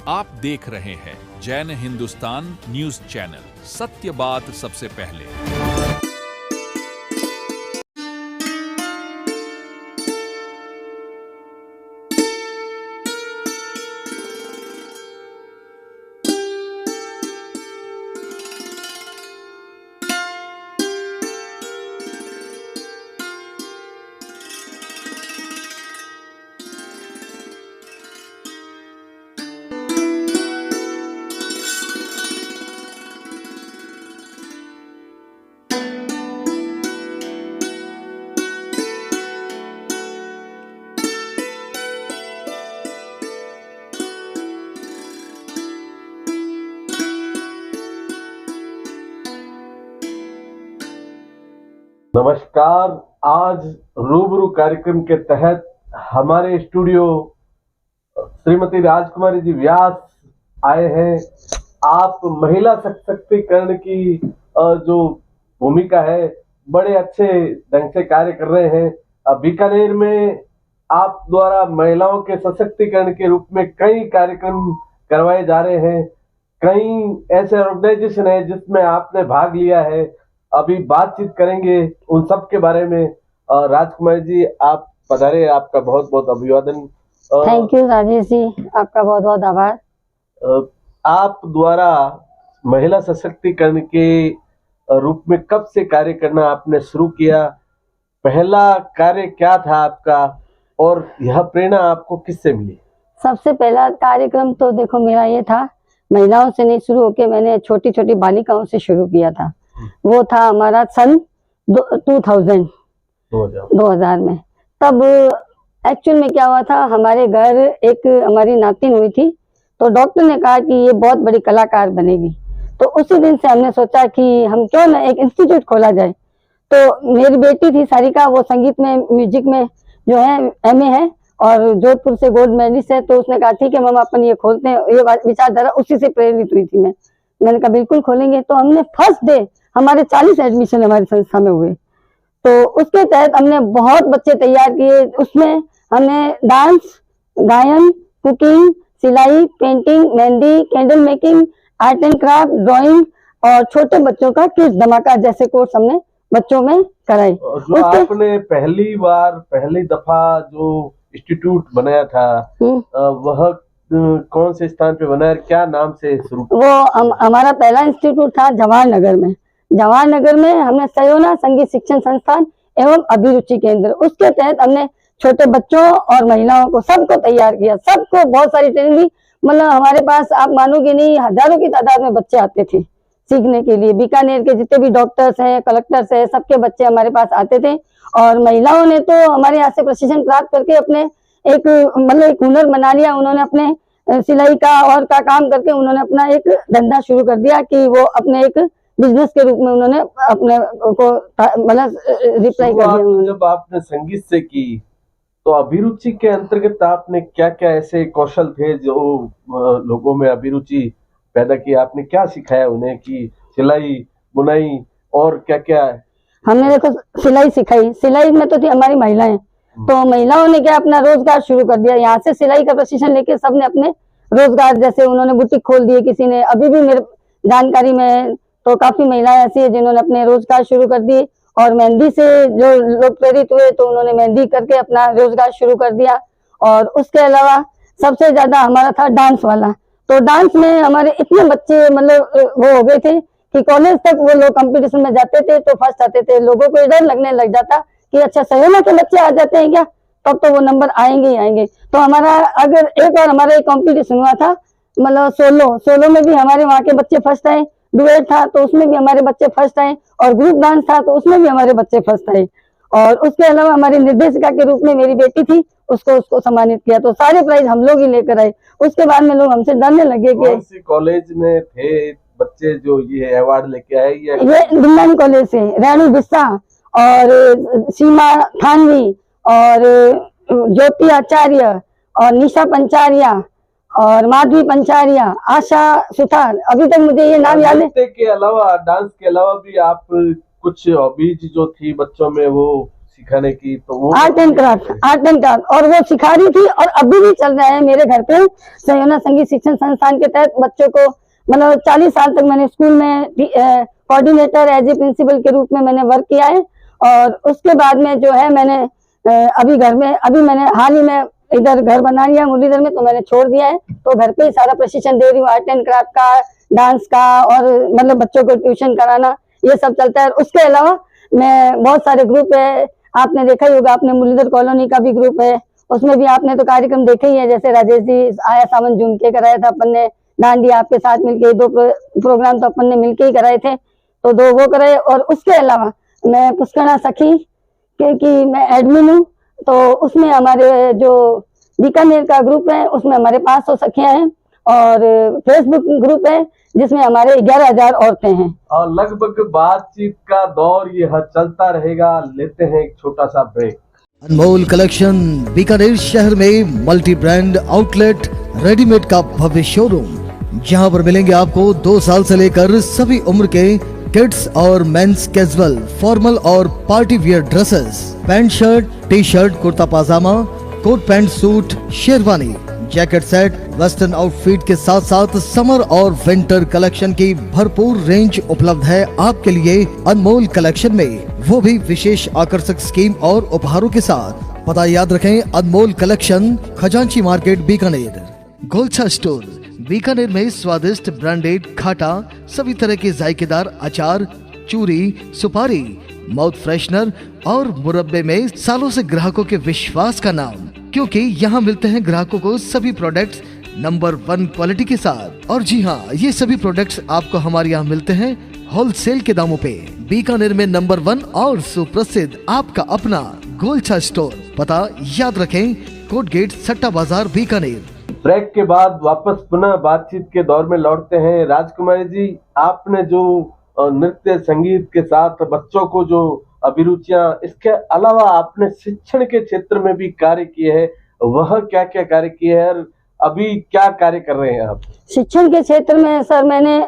आप देख रहे हैं जैन हिंदुस्तान न्यूज चैनल, सत्य बात सबसे पहले। नमस्कार। आज रूबरू कार्यक्रम के तहत हमारे स्टूडियो श्रीमती राजकुमारी जी व्यास आए हैं। आप महिला सशक्तिकरण की जो भूमिका है बड़े अच्छे ढंग से कार्य कर रहे हैं। बीकानेर में आप द्वारा महिलाओं के सशक्तिकरण के रूप में कई कार्यक्रम करवाए जा रहे हैं। कई ऐसे ऑर्गेनाइजेशन है जिसमें आपने भाग लिया है। अभी बातचीत करेंगे उन सब के बारे में। राजकुमारी जी आप पधारे, आपका बहुत बहुत अभिवादन। थैंक यू राजेश जी, आपका बहुत बहुत आभार। आप द्वारा महिला सशक्तिकरण के रूप में कब से कार्य करना आपने शुरू किया? पहला कार्य क्या था आपका और यह प्रेरणा आपको किससे मिली? सबसे पहला कार्यक्रम तो देखो मेरा ये था, महिलाओं से नहीं शुरू होके मैंने छोटी छोटी बालिकाओं से शुरू किया था। वो था हमारा सन 2000 में। तब एक्चुअल में क्या हुआ था, हमारे घर एक हमारी नातिन हुई थी, तो डॉक्टर ने कहा कि ये बहुत बड़ी कलाकार बनेगी। तो उसी दिन से हमने सोचा कि हम क्यों ना एक इंस्टीट्यूट खोला जाए। तो मेरी बेटी थी सारिका, वो संगीत में म्यूजिक में जो है MA है और जोधपुर से गोल्ड मेडलिस्ट है। तो उसने कहा ठीक है मम्मा अपन ये खोलते हैं। ये विचारधारा उसी से प्रेरित हुई थी मैंने कहा बिल्कुल खोलेंगे। तो हमने फर्स्ट डे हमारे 40 एडमिशन हमारी संस्था में हुए। तो उसके तहत हमने बहुत बच्चे तैयार किए। उसमें हमने डांस, गायन, कुकिंग, सिलाई, painting, mehndi, candle making, art and craft, drawing और छोटे बच्चों का किड्स धमाका जैसे कोर्स हमने बच्चों में कराए। जो आपने पहली दफा जो इंस्टीट्यूट बनाया था वह कौन से स्थान पे बनाया, क्या नाम से शुरू? वो हमारा पहला इंस्टीट्यूट था जवाहर नगर में हमने सयोना संगीत शिक्षण संस्थान एवं अभिरुचि केंद्र, उसके तहत हमने छोटे बच्चों और महिलाओं को सबको तैयार किया। सबको बहुत सारी ट्रेनिंग दी। मतलब हमारे पास आप मानोगे नहीं, हजारों की तादाद में बच्चे आते थे सीखने के लिए। बीकानेर के जितने भी डॉक्टर्स हैं, कलेक्टर्स हैं, सबके बच्चे हमारे पास आते थे। और महिलाओं ने तो हमारे यहाँ से प्रशिक्षण प्राप्त करके अपने एक हुनर बना लिया। उन्होंने अपने सिलाई का और का काम करके उन्होंने अपना एक धंधा शुरू कर दिया कि वो अपने एक बिजनेस के रूप में उन्होंने अपने को मतलब रिप्लाई कर दिया। जब आपने संगीत से की तो अभिरुचि के अंतर्गत आपने क्या क्या ऐसे कौशल थे जो लोगों में अभिरुचि पैदा की? आपने क्या सिखाया उन्हें कि सिलाई, बुनाई और क्या क्या? हमने देखो सिलाई सिखाई। सिलाई में तो थी हमारी महिलाएं, तो महिलाओं ने क्या अपना रोजगार शुरू कर दिया। यहाँ से सिलाई का प्रशिक्षण लेके सबने अपने रोजगार, जैसे उन्होंने बुटीक खोल दिए, किसी ने, अभी भी मेरे जानकारी में तो काफी महिलाएं ऐसी है जिन्होंने अपने रोजगार शुरू कर दिए। और मेहंदी से जो लोग प्रेरित हुए तो उन्होंने मेहंदी करके अपना रोजगार शुरू कर दिया। और उसके अलावा सबसे ज्यादा हमारा था डांस वाला। तो डांस में हमारे इतने बच्चे मतलब वो हो गए थे कि कॉलेज तक वो लोग कंपटीशन में जाते थे तो फर्स्ट आते थे। लोगों को डर लगने लग जाता कि अच्छा सयोना के बच्चे आ जाते हैं क्या, तब तो वो नंबर आएंगे ही आएंगे। तो हमारा अगर एक बार हमारा एक कॉम्पिटिशन हुआ था, मतलब सोलो में भी हमारे वहाँ के बच्चे फर्स्ट आए। डुएट था तो उसमें भी हमारे बच्चे फर्स्ट आए। और ग्रुप डांस था तो उसमें भी हमारे बच्चे फर्स्ट आए। और उसके अलावा हमारी निर्देशिका के रूप में मेरी बेटी थी, उसको सम्मानित किया। तो सारे प्राइज हम लोग ही लेकर आए। उसके बाद में लोग हमसे डरने लगे कि कॉलेज में थे बच्चे जो ये अवार्ड लेके आए? ये दिल्ली कॉलेज से रेणु बिस्सा और सीमा थानवी और ज्योति आचार्य और निशा पंचारिया और माधवी पंचारिया, आशा सुथार, अभी तक मुझे ये नाम याद है। के अलावा, डांस के अलावा भी आप कुछ हॉबीज जो थी बच्चों में वो सिखाने की, तो वो आर्ट एंड क्राफ्ट और वो सिखा रही थी और अभी भी चल रहा है मेरे घर पे। सयोना संगीत शिक्षण संस्थान के तहत बच्चों को मतलब 40 साल तक मैंने स्कूल में कोऑर्डिनेटर एज ए प्रिंसिपल के रूप में मैंने वर्क किया है। और उसके बाद में जो है मैंने अभी घर में मैंने हाल ही में इधर घर बना लिया मुरलीधर में, तो मैंने छोड़ दिया है। तो घर पे ही सारा प्रशिक्षण दे रही हूँ, आर्ट एंड क्राफ्ट का, डांस का, और मतलब बच्चों को ट्यूशन कराना, ये सब चलता है। उसके अलावा मैं बहुत सारे ग्रुप है, आपने देखा ही होगा, आपने मुरलीधर कॉलोनी का भी ग्रुप है, उसमें भी आपने तो कार्यक्रम देखे ही है। जैसे राजेश जी आया सावन झुमके कराया था अपन ने, डांडिया आपके साथ मिलके 2 प्रोग्राम तो अपन ने मिलके ही कराए थे, तो 2 वो कराए। और उसके अलावा मैं पुष्करणा सखी कि मैं एडमिन हूँ, तो उसमें हमारे जो बीकानेर का ग्रुप है उसमें हमारे 500 सखियां हैं, और फेसबुक ग्रुप है जिसमें हमारे 11,000 औरतें हैं। और लगभग बातचीत का दौर यह चलता रहेगा। लेते हैं एक छोटा सा ब्रेक। अनमोल कलेक्शन बीकानेर शहर में मल्टी ब्रांड आउटलेट रेडीमेड का भव्य शोरूम, जहां पर मिलेंगे आपको 2 साल से लेकर सभी उम्र के किड्स और मेंस कैजुअल, फॉर्मल और party wear dresses, pant shirt, T shirt, kurta pajama, coat pant suit, sherwani, jacket set, western outfit के साथ साथ समर और विंटर कलेक्शन की भरपूर रेंज उपलब्ध है आपके लिए अनमोल कलेक्शन में, वो भी विशेष आकर्षक स्कीम और उपहारों के साथ। पता याद रखें, अनमोल कलेक्शन, खजांची मार्केट, बीकानेर। गोलछा स्टोर बीकानेर में स्वादिष्ट ब्रांडेड खाटा, सभी तरह के जायकेदार अचार, चूरी, सुपारी, माउथ फ्रेशनर और मुरब्बे में सालों से ग्राहकों के विश्वास का नाम, क्योंकि यहाँ मिलते हैं ग्राहकों को सभी प्रोडक्ट्स नंबर 1 क्वालिटी के साथ। और जी हाँ, ये सभी प्रोडक्ट्स आपको हमारे यहाँ मिलते हैं होलसेल के दामों पे। बीकानेर में नंबर 1 और सुप्रसिद्ध आपका अपना गोलछा स्टोर। पता याद रखें, कोट गेट, सट्टा बाजार, बीकानेर। ब्रेक के बाद वापस पुनः बातचीत के दौर में लौटते हैं। राजकुमारी जी, आपने जो नृत्य संगीत के साथ बच्चों को जो अभिरुचियां, इसके अलावा आपने शिक्षण के क्षेत्र में भी कार्य किए हैं, वह क्या क्या कार्य किए हैं और अभी क्या कार्य कर रहे हैं आप? शिक्षण के क्षेत्र में सर मैंने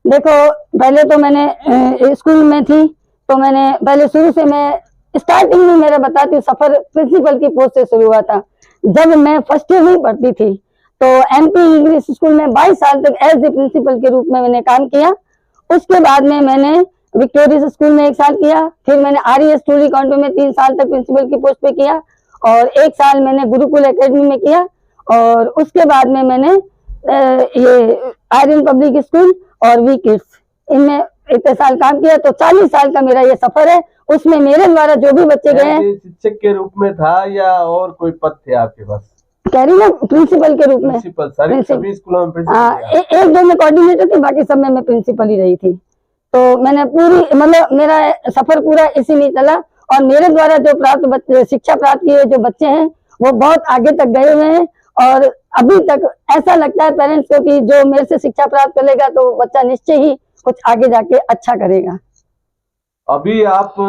देखो, पहले तो मैंने स्कूल में थी, तो मैंने पहले शुरू से मैं स्टार्टिंग में मेरा बताती हूँ सफर प्रिंसिपल की पोस्ट से शुरू हुआ था। जब मैं फर्स्ट ईयर में पढ़ती थी तो MP इंग्लिश स्कूल में 22 साल तक एज ए प्रिंसिपल के रूप में मैंने काम किया। उसके बाद में मैंने विक्टोरियस स्कूल में 1 साल किया, फिर मैंने RES टूरी काउंटी में 3 साल तक प्रिंसिपल की पोस्ट पे किया, और 1 साल मैंने गुरुकुल एकेडमी में किया, और उसके बाद में मैंने ये आर्यन पब्लिक स्कूल और वी किड्स, इनमें इतने साल काम किया। तो 40 साल का मेरा ये सफर है। उसमें मेरे द्वारा जो भी बच्चे गए हैं, शिक्षक के रूप में था या और कोई पद थे आपके पास? कह रही ना, प्रिंसिपल के रूप में। प्रिंसिपल, सभी स्कूलों में प्रिंसिपल? हाँ, 1-2 में कोऑर्डिनेटर थी, बाकी सब में मैं प्रिंसिपल ही रही थी। तो मैंने पूरी मतलब मेरा सफर पूरा इसी में चला, और मेरे द्वारा जो शिक्षा प्राप्त किए जो बच्चे हैं वो बहुत आगे तक गए हुए हैं। और अभी तक ऐसा लगता है पेरेंट्स को कि जो मेरे से शिक्षा प्राप्त करेगा तो बच्चा निश्चय ही कुछ आगे जाके अच्छा करेगा। अभी आप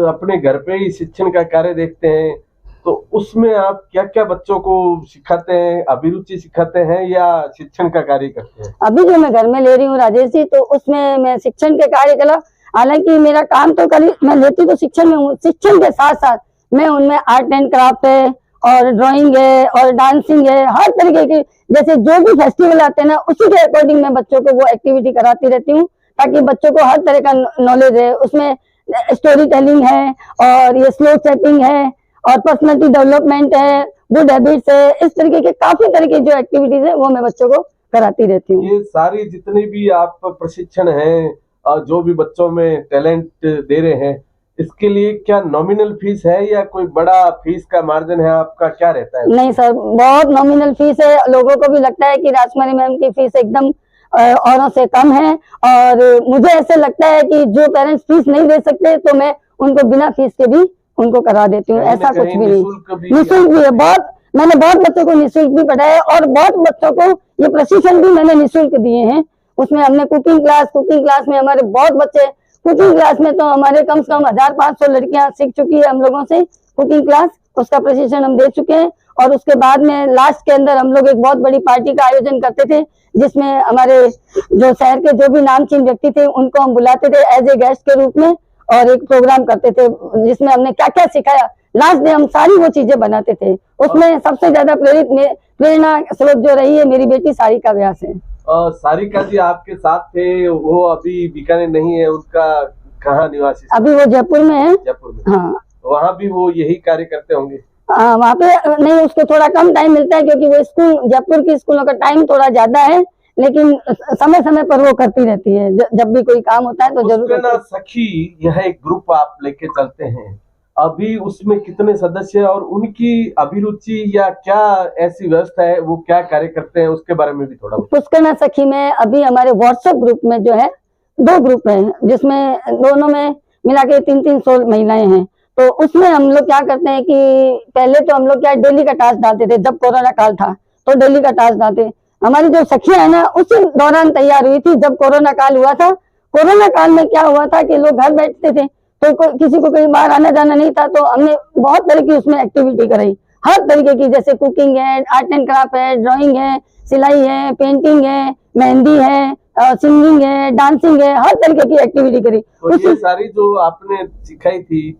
अपने घर पे ही शिक्षण का कार्य देखते हैं, तो उसमें आप क्या क्या बच्चों को सिखाते हैं? अभिरुचि सिखाते हैं या शिक्षण का कार्य करते हैं? अभी जो मैं घर में ले रही हूँ राजेश जी, तो उसमें मैं शिक्षण के कार्य कला, हालांकि मेरा काम तो मैं लेती तो शिक्षण में हूँ, शिक्षण के साथ साथ मैं उनमें आर्ट एंड क्राफ्ट है और ड्राइंग है और डांसिंग है, हर तरीके की, जैसे जो भी फेस्टिवल आते हैं ना उसी के अकॉर्डिंग मैं बच्चों को वो एक्टिविटी कराती रहती हूँ, ताकि बच्चों को हर तरह का नॉलेज है। उसमें स्टोरी टेलिंग है, और ये स्लो सेटिंग है, और पर्सनालिटी डेवलपमेंट है, गुड हैबिट्स है, इस तरीके के काफी तरह की जो एक्टिविटीज है वो मैं बच्चों को कराती रहती हूँ। ये सारी जितनी भी आप प्रशिक्षण है, जो भी बच्चों में टैलेंट दे रहे हैं, इसके लिए क्या नॉमिनल फीस है या कोई बड़ा फीस का मार्जिन है आपका, क्या रहता है? नहीं सर, बहुत नॉमिनल फीस है। लोगों को भी लगता है कि राजकुमारी मैम की फीस एकदम औरों से कम है, और मुझे ऐसे लगता है कि जो पेरेंट्स फीस नहीं दे सकते तो मैं उनको बिना फीस के भी उनको करा देती हूँ। ऐसा कुछ भी नहीं, निःशुल्क भी है। मैंने बहुत बच्चों को निःशुल्क भी पढ़ाया, और बहुत बच्चों को ये प्रशिक्षण भी मैंने निःशुल्क दिए हैं। उसमें हमने कुकिंग क्लास में हमारे बहुत बच्चे, कुकिंग क्लास में तो हमारे कम से कम 1500 लड़कियां सीख चुकी है हम लोगों से कुकिंग क्लास, उसका प्रशिक्षण हम दे चुके हैं। और उसके बाद में लास्ट के अंदर हम लोग एक बहुत बड़ी पार्टी का आयोजन करते थे, जिसमें हमारे जो शहर के जो भी नामचीन व्यक्ति थे उनको हम बुलाते थे एज ए गेस्ट के रूप में, और एक प्रोग्राम करते थे जिसमें हमने क्या क्या सिखाया, लास्ट डे हम सारी वो चीजें बनाते थे। उसमें सबसे ज्यादा प्रेरणा स्रोत जो रही है मेरी बेटी सारिका व्यास है। सारिका जी आपके साथ थे, वो अभी बीकानेर नहीं है, उनका कहाँ निवासी? अभी वो जयपुर में है। जयपुर में? हाँ, वहाँ भी वो यही कार्य करते होंगे? हाँ, वहाँ पे नहीं, उसको थोड़ा कम टाइम मिलता है क्योंकि वो स्कूल, जयपुर की स्कूलों का टाइम थोड़ा ज्यादा है, लेकिन समय समय पर वो करती रहती है। जब भी कोई काम होता है तो जरूर पुष्करणा सखी यह एक ग्रुप आप लेके चलते हैं, अभी उसमें कितने सदस्य हैं और उनकी अभिरुचि या क्या ऐसी व्यवस्था है, वो क्या कार्य करते हैं, उसके बारे में भी थोड़ा? पुष्करणा सखी में अभी हमारे व्हाट्सएप ग्रुप में जो है 2 ग्रुप हैं, जिसमें दोनों में मिला के 300 महिलाएं हैं। तो उसमें हम लोग क्या करते हैं कि पहले तो हम लोग क्या डेली का टास्क डालते थे, जब कोरोना काल था तो डेली का टास्क डालते। हमारी जो सखियां है ना उसी दौरान तैयार हुई थी जब कोरोना काल हुआ था। कोरोना काल में क्या हुआ था कि लोग घर बैठते थे तो किसी को कहीं बाहर आना जाना नहीं था, तो हमने बहुत तरह की उसमें एक्टिविटी कराई, हर तरीके की, जैसे कुकिंग है, आर्ट एंड क्राफ्ट है, ड्राइंग है, सिलाई है, पेंटिंग है, मेहंदी है, सिंगिंग है, डांसिंग है, हर तरीके की एक्टिविटी करी। तो ये सारी जो आपने सिखाई थी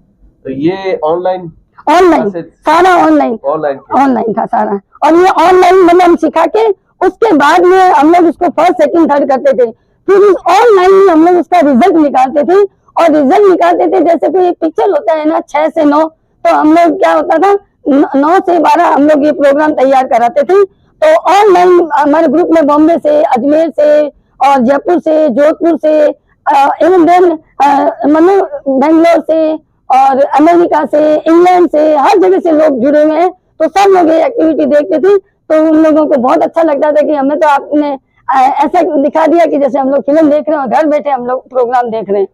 तो ये ऑनलाइन सारा ऑनलाइन था सारा। और ये ऑनलाइन मतलब हम सिखा के उसके बाद में हम लोग उसको फर्स्ट सेकंड थर्ड करते थे, फिर उस ऑनलाइन में हम लोग उसका रिजल्ट निकालते थे। और रिजल्ट निकालते थे जैसे कोई पिक्चर होता है ना 6 से 9, तो हम लोग क्या होता था 9 से 12 हम लोग ये प्रोग्राम तैयार कराते थे। तो ऑनलाइन हमारे ग्रुप में बॉम्बे से, अजमेर से और जयपुर से, जोधपुर से, एवं बेंगलोर से और अमेरिका से, इंग्लैंड से, हर जगह से लोग जुड़े हुए हैं। तो सब लोग ये एक्टिविटी देखते थे, तो उन लोगों को बहुत अच्छा लगता था कि हमें तो आपने ऐसा दिखा दिया कि जैसे हम लोग फिल्म देख रहे हैं और घर बैठे हम लोग प्रोग्राम देख रहे हैं।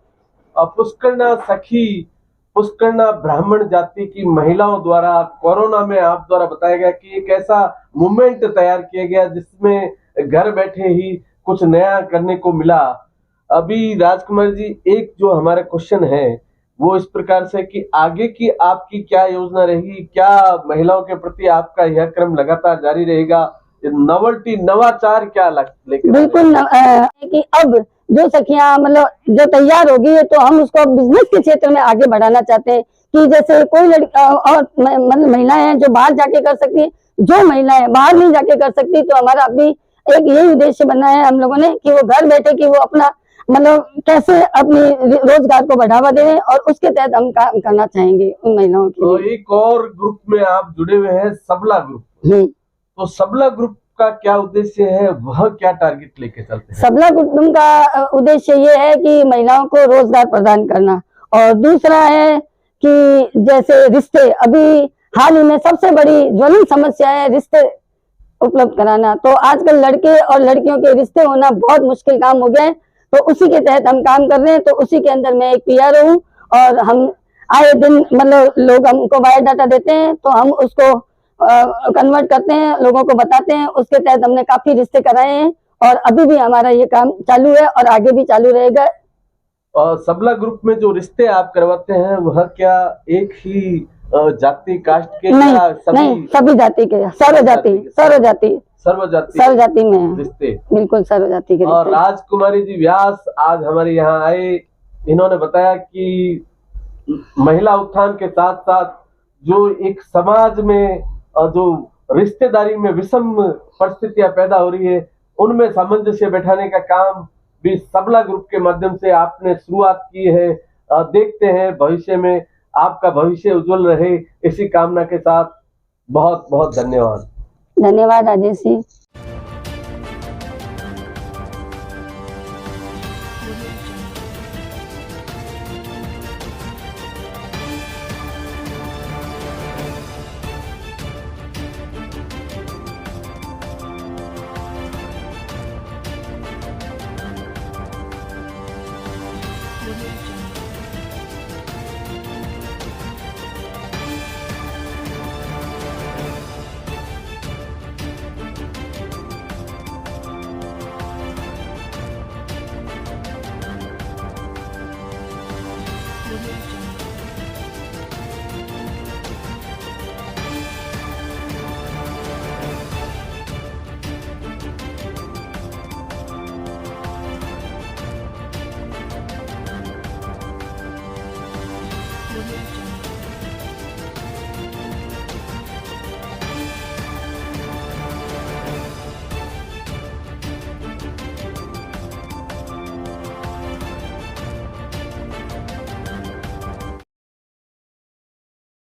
पुष्करणा सखी, पुष्करणा ब्राह्मण जाति की महिलाओं द्वारा कोरोना में आप द्वारा बताया गया कि एक ऐसा मूवमेंट तैयार किया गया जिसमें घर बैठे ही कुछ नया करने को मिला। अभी राजकुमार जी, एक जो हमारा क्वेश्चन है वो इस प्रकार से कि आगे की आपकी क्या योजना रहेगी, क्या महिलाओं के प्रति आपका यह क्रम लगातार जारी रहेगा, नवल्टी नवाचार क्या लेकर? बिल्कुल कि अब जो सखियां मतलब जो तैयार होगी है तो हम उसको बिजनेस के क्षेत्र में आगे बढ़ाना चाहते हैं कि जैसे कोई लड़की और मतलब महिलाएं हैं जो बाहर जाके कर सकती है, जो महिलाएं बाहर नहीं जाके कर सकती, तो हमारा अभी एक यही उद्देश्य बनाया है हम लोगों ने कि वो घर बैठे कि वो अपना मतलब कैसे अपनी रोजगार को बढ़ावा दे, और उसके तहत हम काम करना चाहेंगे उन महिलाओं के तो एक और ग्रुप में आप जुड़े हुए हैं, सबला ग्रुप। तो सबला ग्रुप का क्या उद्देश्य है, वह क्या टारगेट लेके चलते हैं? सबला ग्रुप का उद्देश्य ये है कि महिलाओं को रोजगार प्रदान करना, और दूसरा है कि जैसे रिश्ते, अभी हाल ही में सबसे बड़ी ज्वलंत समस्या है रिश्ते उपलब्ध कराना। तो आजकल लड़के और लड़कियों के रिश्ते होना बहुत मुश्किल काम हो गया है, तो उसी के तहत हम काम कर रहे हैं। तो उसी के अंदर मैं एक पीआरओ हूँ और हम आए दिन मतलब लोग हमको बायोडाटा देते हैं तो हम उसको कन्वर्ट करते हैं, लोगों को बताते हैं। उसके तहत हमने काफी रिश्ते कराए हैं और अभी भी हमारा ये काम चालू है और आगे भी चालू रहेगा। और सबला ग्रुप में जो रिश्ते आप करवाते हैं वह क्या एक ही जाति कास्ट के? नहीं, सभी जाति के, सर्वजाति में रिश्ते, बिल्कुल सर्वजाति के। और राजकुमारी जी व्यास आज हमारे यहाँ आए, इन्होंने बताया कि महिला उत्थान के साथ साथ जो एक समाज में जो रिश्तेदारी में विषम परिस्थितियां पैदा हो रही है उनमें सामंजस्य बैठाने का काम भी सबला ग्रुप के माध्यम से आपने शुरुआत की है। देखते हैं भविष्य में आपका भविष्य उज्जवल रहे, इसी कामना के साथ बहुत बहुत धन्यवाद। धन्यवाद राजेश जी।